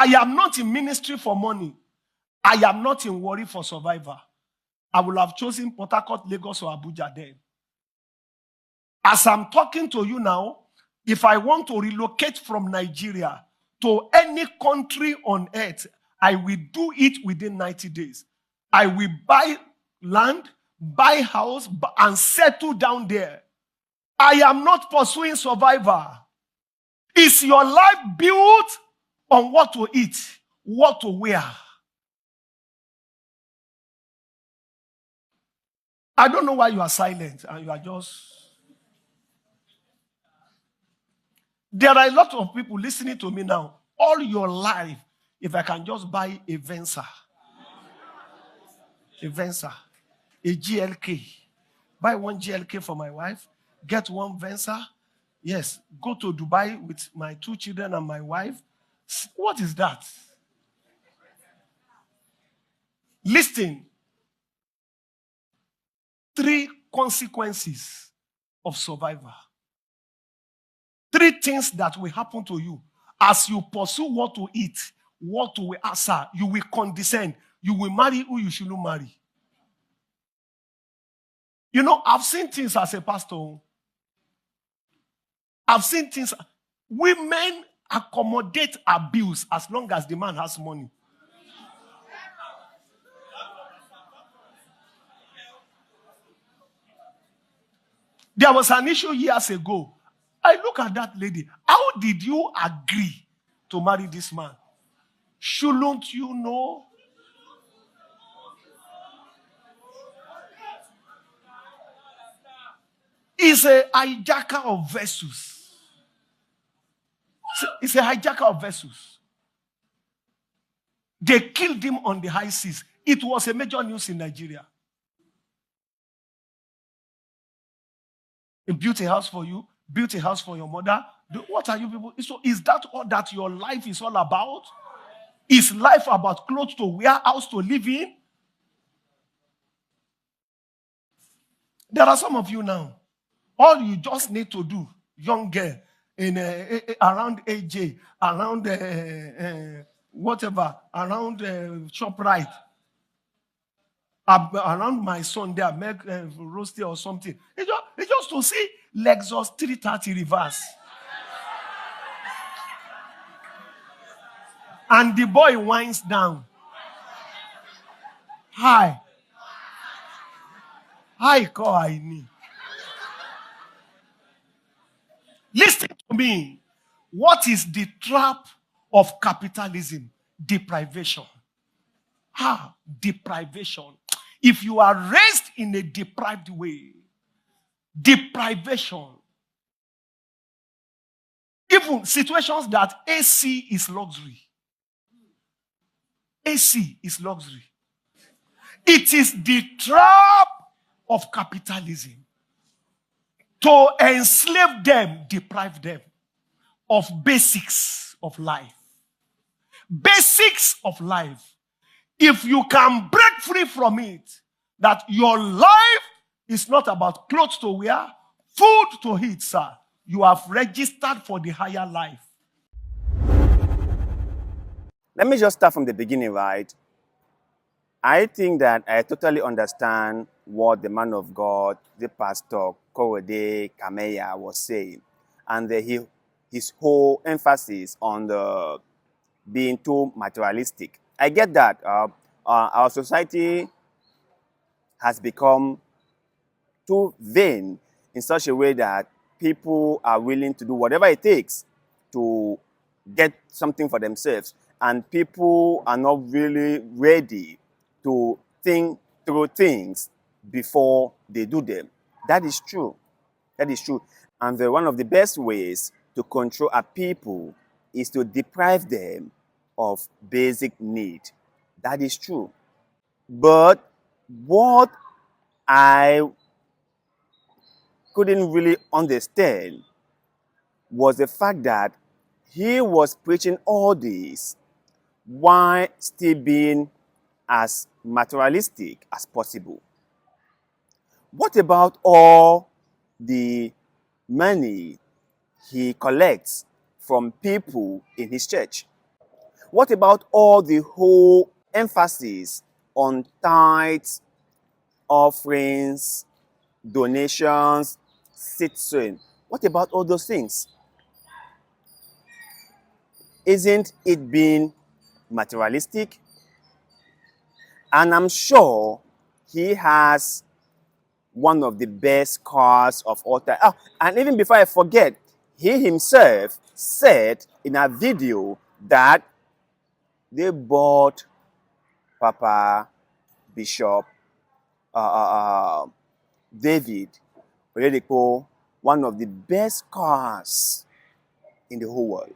I am not in ministry for money. I am not in worry for survival. I would have chosen Port Harcourt, Lagos, or Abuja then. As I'm talking to you now, if I want to relocate from Nigeria to any country on earth, I will do it within 90 days. I will buy land, buy house, and settle down there. I am not pursuing survival. Is your life built on what to eat, what to wear? I don't know why you are silent and you are just... There are a lot of people listening to me now. All your life, if I can just buy a Venza, a GLK, buy one GLK for my wife, get one Venza, yes, go to Dubai with my 2 children and my wife. What is that? Listen. 3 consequences of survival. 3 things that will happen to you as you pursue what to eat, what to answer. You will condescend. You will marry who you shouldn't marry. You know, I've seen things as a pastor. I've seen things. Women accommodate abuse as long as the man has money. There was an issue years ago. I look at that lady. How did you agree to marry this man? Shouldn't you know? He's a hijacker of vessels. He's a hijacker of vessels. They killed him on the high seas. It was a major news in Nigeria. He built a house for you, built a house for your mother. What are you people? So is that all that your life is all about? Is life about clothes to wear, house to live in? There are some of you now. All you just need to do, young girl, in around AJ, around whatever, around ShopRite, around my son there, make roasted or something. It's just to see Lexus 330 reverse. And the boy winds down. Hi, call I need. Listen to me. What is the trap of capitalism? Deprivation. Deprivation. If you are raised in a deprived way, deprivation. Even situations that AC is luxury. AC is luxury. It is the trap of capitalism to enslave them, deprive them of basics of life. Basics of life. If you can break free from it, that your life is not about clothes to wear, food to eat, sir, you have registered for the higher life. Let me just start from the beginning, right? I think that I totally understand what the man of God, the pastor, Korede Komaiya, was saying. And his whole emphasis on the being too materialistic. I get that. Our society has become too vain in such a way that people are willing to do whatever it takes to get something for themselves. And people are not really ready to think through things before they do them. That is true. That is true. And one of the best ways to control a people is to deprive them of basic need. That is true. But what I couldn't really understand was the fact that he was preaching all this while still being as materialistic as possible. What about all the money he collects from people in his church? What about all the whole emphasis on tithes, offerings, donations, seed sowing? What about all those things? Isn't it being materialistic? And I'm sure he has one of the best cars of all time. Oh, and even before I forget, he himself said in a video that they bought Papa Bishop David Korede Komaiya one of the best cars in the whole world.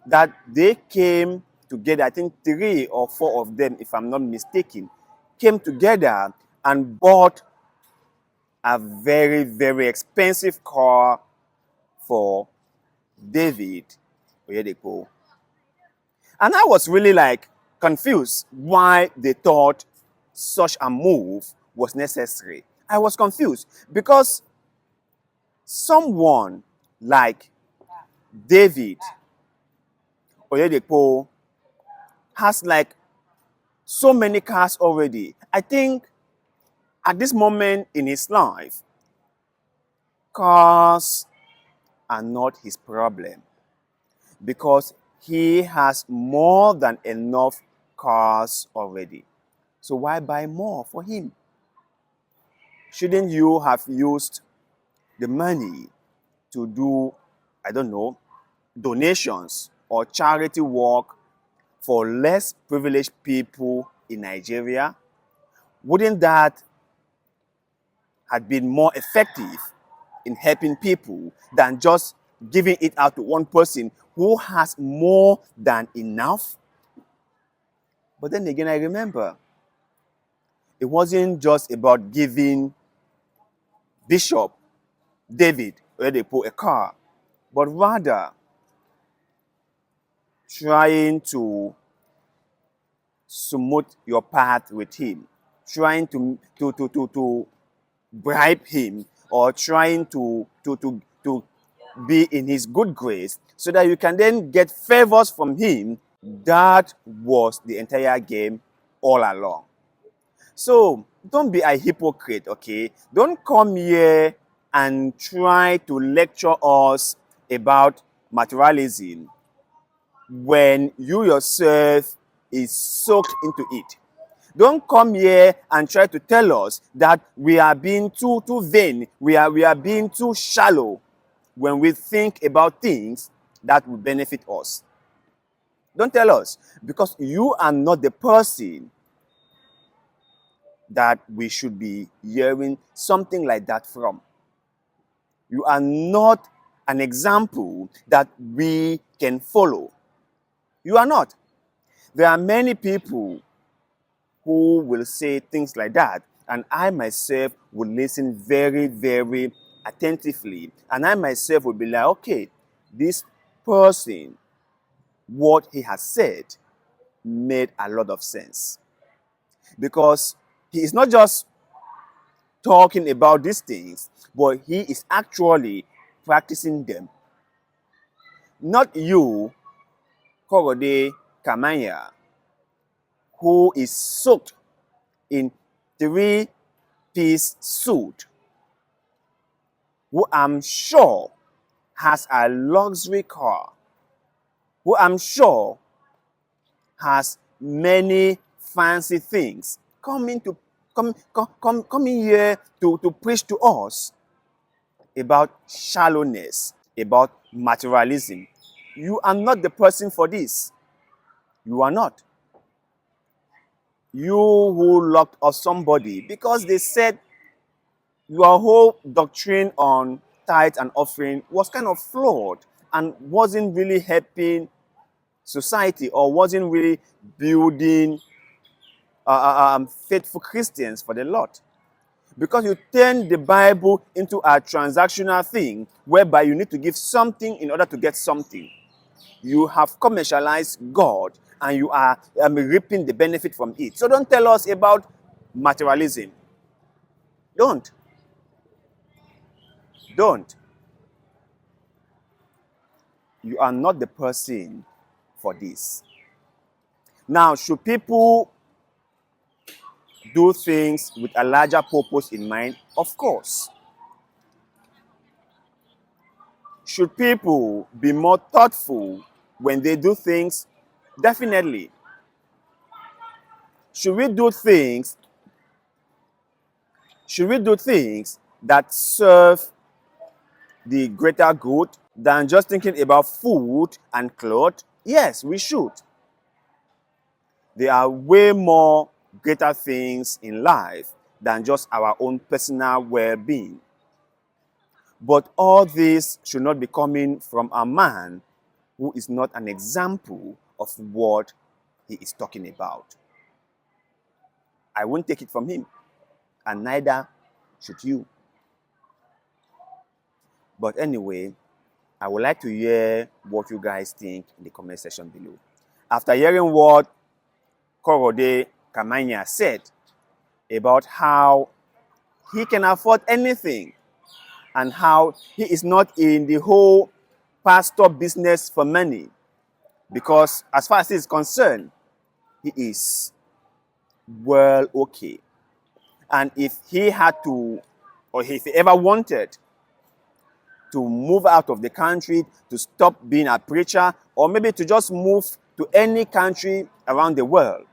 That they came together, I think 3 or 4 of them, if I'm not mistaken, came together and bought a very, very expensive car for David Korede Komaiya. And I was really like confused why they thought such a move was necessary. I was confused because someone like David Korede Komaiya has like so many cars already. I think at this moment in his life, cars are not his problem because he has more than enough cars already. So why buy more for him? Shouldn't you have used the money to do, I don't know, donations or charity work for less privileged people in Nigeria? Wouldn't that have been more effective in helping people than just giving it out to one person who has more than enough? But then again, I remember it wasn't just about giving Bishop David Korede Komaiya a car, but rather trying to smooth your path with him, trying to bribe him, or trying to be in his good grace so that you can then get favors from him. That was the entire game all along. So don't be a hypocrite, okay? Don't come here and try to lecture us about materialism when you yourself is soaked into it. Don't come here and try to tell us that we are being too vain, we are being too shallow when we think about things that will benefit us. Don't tell us, because you are not the person that we should be hearing something like that from. You are not an example that we can follow. You are not. There are many people who will say things like that, and I myself will listen very, very attentively. And I myself will be like, okay, this person, what he has said made a lot of sense. Because he is not just talking about these things, but he is actually practicing them. Not you, Korede Komaiya, who is soaked in 3-piece suit, who I'm sure has a luxury car, who I'm sure has many fancy things, coming here to preach to us about shallowness, about materialism. You are not the person for this. You are not. You who locked up somebody because they said your whole doctrine on tithe and offering was kind of flawed and wasn't really helping society, or wasn't really building faithful Christians for the Lord. Because you turn the Bible into a transactional thing whereby you need to give something in order to get something. You have commercialized God and you are reaping the benefit from it. So don't tell us about materialism. Don't. Don't. You are not the person for this. Now, should people do things with a larger purpose in mind? Of course. Should people be more thoughtful when they do things? Definitely. Should we do things? Should we do things that serve the greater good than just thinking about food and clothes? Yes, we should. There are way more greater things in life than just our own personal well-being. But all this should not be coming from a man who is not an example of what he is talking about. I won't take it from him, and neither should you. But anyway, I would like to hear what you guys think in the comment section below. After hearing what Korede Komaiya said about how he can afford anything and how he is not in the whole pastor business for money, because as far as he is concerned, he is well okay. And if he had to, or if he ever wanted to move out of the country, to stop being a preacher, or maybe to just move to any country around the world,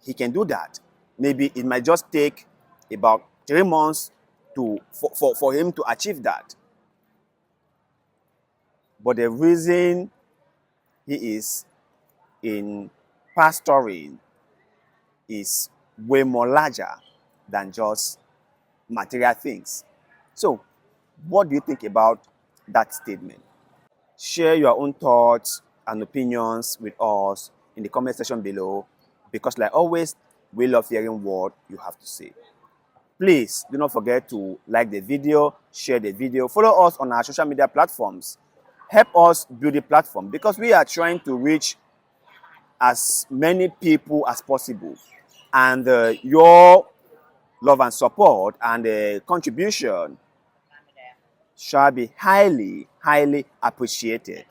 he can do that. Maybe it might just take about 3 months for him to achieve that. But the reason he is in pastoring is way more larger than just material things. So, what do you think about that statement? Share your own thoughts and opinions with us in the comment section below, because like always, we love hearing what you have to say. Please do not forget to like the video, share the video, follow us on our social media platforms. Help us build the platform, because we are trying to reach as many people as possible. And your love and support and contribution shall be highly, highly appreciated.